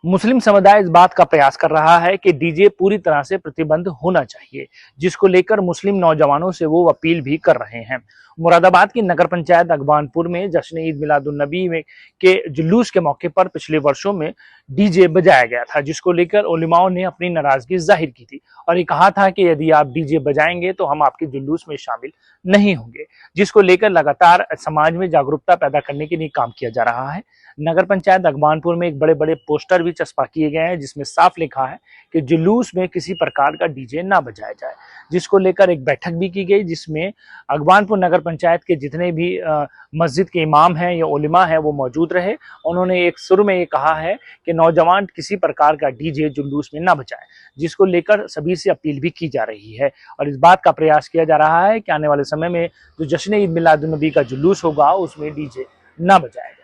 मुस्लिम समुदाय इस बात का प्रयास कर रहा है कि डीजे पूरी तरह से प्रतिबंध होना चाहिए, जिसको लेकर मुस्लिम नौजवानों से वो अपील भी कर रहे हैं। मुरादाबाद की नगर पंचायत अगवानपुर में जश्न ईद मिलादुन नबी में के जुलूस के मौके पर पिछले वर्षों में डीजे बजाया गया था, जिसको लेकर उलेमाओं ने अपनी नाराजगी जाहिर की थी और ये कहा था कि यदि आप डीजे बजाएंगे तो हम आपके जुलूस में शामिल नहीं होंगे, जिसको लेकर लगातार समाज में जागरूकता पैदा करने के लिए काम किया जा रहा है। नगर पंचायत अगवानपुर में एक बड़े बड़े पोस्टर भी चस्पा किए गए हैं, जिसमें साफ लिखा है कि जुलूस में किसी प्रकार का डीजे ना बजाया जाए, जिसको लेकर एक बैठक भी की गई, जिसमें अगवानपुर नगर पंचायत के जितने भी मस्जिद के इमाम हैं या उलेमा हैं वो मौजूद रहे। उन्होंने एक सुर में ये कहा है कि नौजवान किसी प्रकार का डीजे जुलूस में ना बजाए, जिसको लेकर सभी से अपील भी की जा रही है और इस बात का प्रयास किया जा रहा है कि आने वाले समय में जो जश्न ईद मिलादुन नबी का जुलूस होगा उसमें डीजे ना बजाया जाए।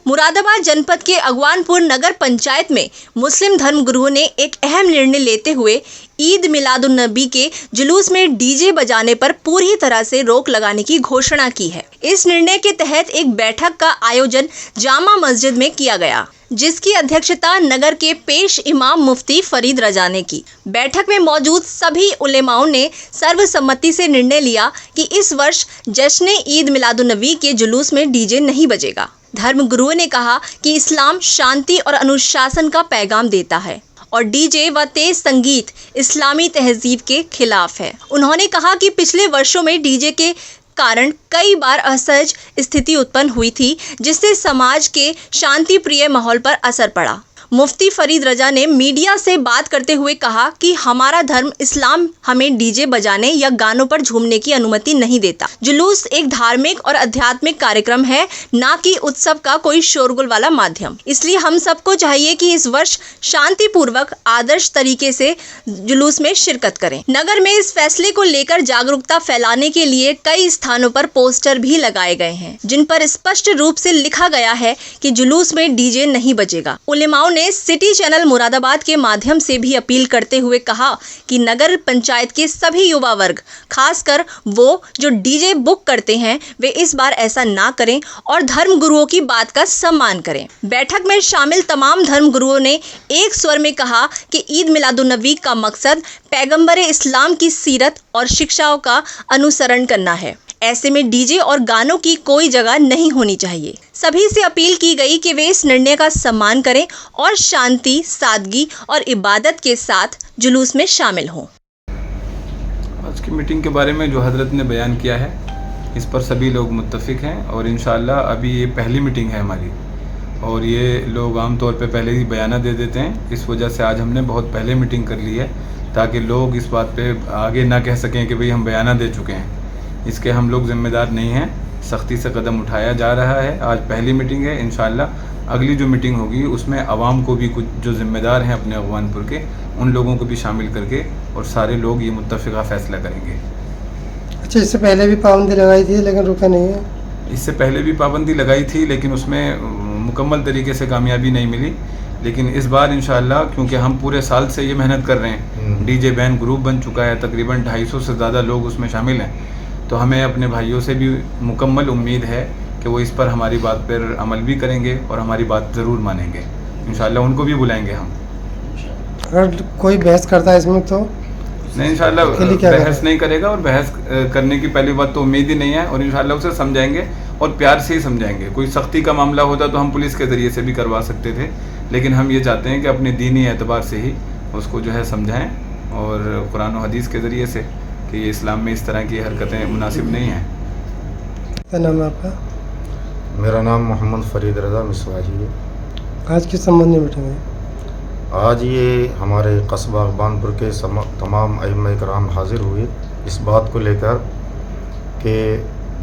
मुरादाबाद जनपद के अगवानपुर नगर पंचायत में मुस्लिम धर्मगुरुओं ने एक अहम निर्णय लेते हुए ईद मिलादुन नबी के जुलूस में डीजे बजाने पर पूरी तरह से रोक लगाने की घोषणा की है। इस निर्णय के तहत एक बैठक का आयोजन जामा मस्जिद में किया गया, जिसकी अध्यक्षता नगर के पेश इमाम मुफ्ती फरीद रजा ने की। बैठक में मौजूद सभी उलेमाओं ने सर्वसम्मति से निर्णय लिया कि इस वर्ष जश्न ईद मिलादुन नबी के जुलूस में डीजे नहीं बजेगा। धर्मगुरुओं ने कहा कि इस्लाम शांति और अनुशासन का पैगाम देता है और डीजे व तेज संगीत इस्लामी तहजीब के खिलाफ है। उन्होंने कहा कि पिछले वर्षों में डीजे के कारण कई बार असहज स्थिति उत्पन्न हुई थी, जिससे समाज के शांति प्रिय माहौल पर असर पड़ा। मुफ्ती फरीद रजा ने मीडिया से बात करते हुए कहा कि हमारा धर्म इस्लाम हमें डीजे बजाने या गानों पर झूमने की अनुमति नहीं देता। जुलूस एक धार्मिक और आध्यात्मिक कार्यक्रम है, ना कि उत्सव का कोई शोरगुल वाला माध्यम। इसलिए हम सबको चाहिए कि इस वर्ष शांतिपूर्वक आदर्श तरीके से जुलूस में शिरकत करें। नगर में इस फैसले को लेकर जागरूकता फैलाने के लिए कई स्थानों पर पोस्टर भी लगाए गए हैं, जिन पर स्पष्ट रूप से लिखा गया है कि जुलूस में डीजे नहीं बजेगा। उलेमाओं ने सिटी चैनल मुरादाबाद के माध्यम से भी अपील करते हुए कहा कि नगर पंचायत के सभी युवा वर्ग, खासकर वो जो डीजे बुक करते हैं, वे इस बार ऐसा ना करें और धर्मगुरुओं की बात का सम्मान करें। बैठक में शामिल तमाम धर्मगुरुओं ने एक स्वर में कहा कि ईद मिलादुन नबी का मकसद पैगंबर इस्लाम की सीरत और शिक्षाओं का अनुसरण करना है। ऐसे में डीजे और गानों की कोई जगह नहीं होनी चाहिए। सभी से अपील की गई कि वे इस निर्णय का सम्मान करें और शांति, सादगी और इबादत के साथ जुलूस में शामिल हों। आज की मीटिंग के बारे में जो हजरत ने बयान किया है, इस पर सभी लोग मुत्तफिक हैं और इंशाअल्लाह अभी ये पहली मीटिंग है हमारी और ये लोग आम तौर पे पहले ही बयाना दे देते हैं। इस वजह से आज हमने बहुत पहले मीटिंग कर ली है ताकि लोग इस बात पे आगे ना कह सकें कि भाई हम बयाना दे चुके हैं। इसके हम लोग जिम्मेदार नहीं हैं, सख्ती से कदम उठाया जा रहा है। आज पहली मीटिंग है, इंशाअल्लाह अगली जो मीटिंग होगी उसमें आवाम को भी कुछ जो जिम्मेदार हैं अपने अगवानपुर के, उन लोगों को भी शामिल करके और सारे लोग ये मुत्तफ़िक़ा फ़ैसला करेंगे। अच्छा, इससे पहले भी पाबंदी लगाई थी लेकिन रुका नहीं है? इससे पहले भी पाबंदी लगाई थी लेकिन उसमें मुकम्मल तरीके से कामयाबी नहीं मिली, लेकिन इस बार इंशाअल्लाह क्योंकि हम पूरे साल से ये मेहनत कर रहे हैं, डीजे बैन ग्रुप बन चुका है, तकरीबन 250 से ज़्यादा लोग उसमें शामिल हैं, तो हमें अपने भाइयों से भी मुकम्मल उम्मीद है कि वो इस पर हमारी बात पर अमल भी करेंगे और हमारी बात ज़रूर मानेंगे। इंशाअल्लाह उनको भी बुलाएंगे हम। अगर कोई बहस करता है इसमें तो नहीं, इंशाअल्लाह बहस नहीं करेगा और बहस करने की पहली बात तो उम्मीद ही नहीं है और इंशाअल्लाह उसे समझाएंगे और प्यार से ही समझाएंगे। कोई सख्ती का मामला होता तो हम पुलिस के ज़रिए से भी करवा सकते थे, लेकिन हम ये चाहते हैं कि अपने दीनी एतबार से ही उसको जो है समझाएँ और कुरान और हदीस के ज़रिए से कि ये इस्लाम में इस तरह की हरकतें मुनासिब नहीं हैं। क्या नाम है आपका? मेरा नाम मोहम्मद फरीद रज़ा मिसवाही है। आज किस संबंध में बैठे हैं? आज ये हमारे कस्बा अगवानपुर के तमाम अइम्मा-ए-किराम हाज़िर हुए इस बात को लेकर कि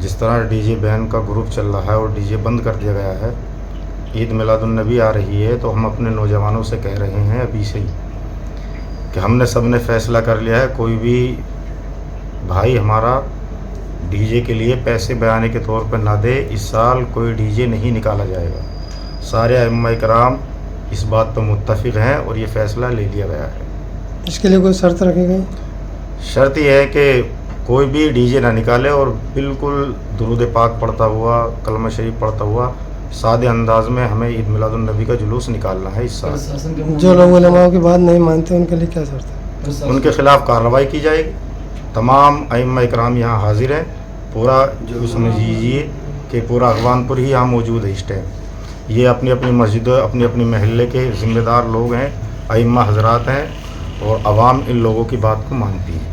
जिस तरह डीजे बैन का ग्रुप चल रहा है और डीजे बंद कर दिया गया है, ईद मिलादुन नबी आ रही है, तो हम अपने नौजवानों से कह रहे हैं अभी से ही कि हमने सब ने फ़ैसला कर लिया है, कोई भी भाई हमारा डीजे के लिए पैसे बयाने के तौर पर ना दे। इस साल कोई डीजे नहीं निकाला जाएगा। सारे अइम्मा-ए-किराम इस बात पर मुत्तफिक हैं और ये फ़ैसला ले लिया गया है। इसके लिए कोई शर्त रखी गई? शर्त यह है कि कोई भी डीजे ना निकाले और बिल्कुल दुरूद पाक पढ़ता हुआ, कलमा शरीफ पढ़ता हुआ सादे अंदाज में हमें ईद मिलादुन्नबी का जुलूस निकालना है इस साल। जो लोग उलमाओं की बात नहीं मानते उनके लिए क्या शर्त है? उनके खिलाफ कार्रवाई की जाएगी। तमाम अइम्मा इकराम यहाँ हाजिर हैं। पूरा जो समझ लीजिए कि पूरा अगवानपुर ही यहाँ मौजूद है इस टाइम। ये अपनी अपनी मस्जिद अपनी अपनी महल्ले के ज़िम्मेदार लोग हैं, अइम्मा हजरात हैं और आवाम इन लोगों की बात को मानती है।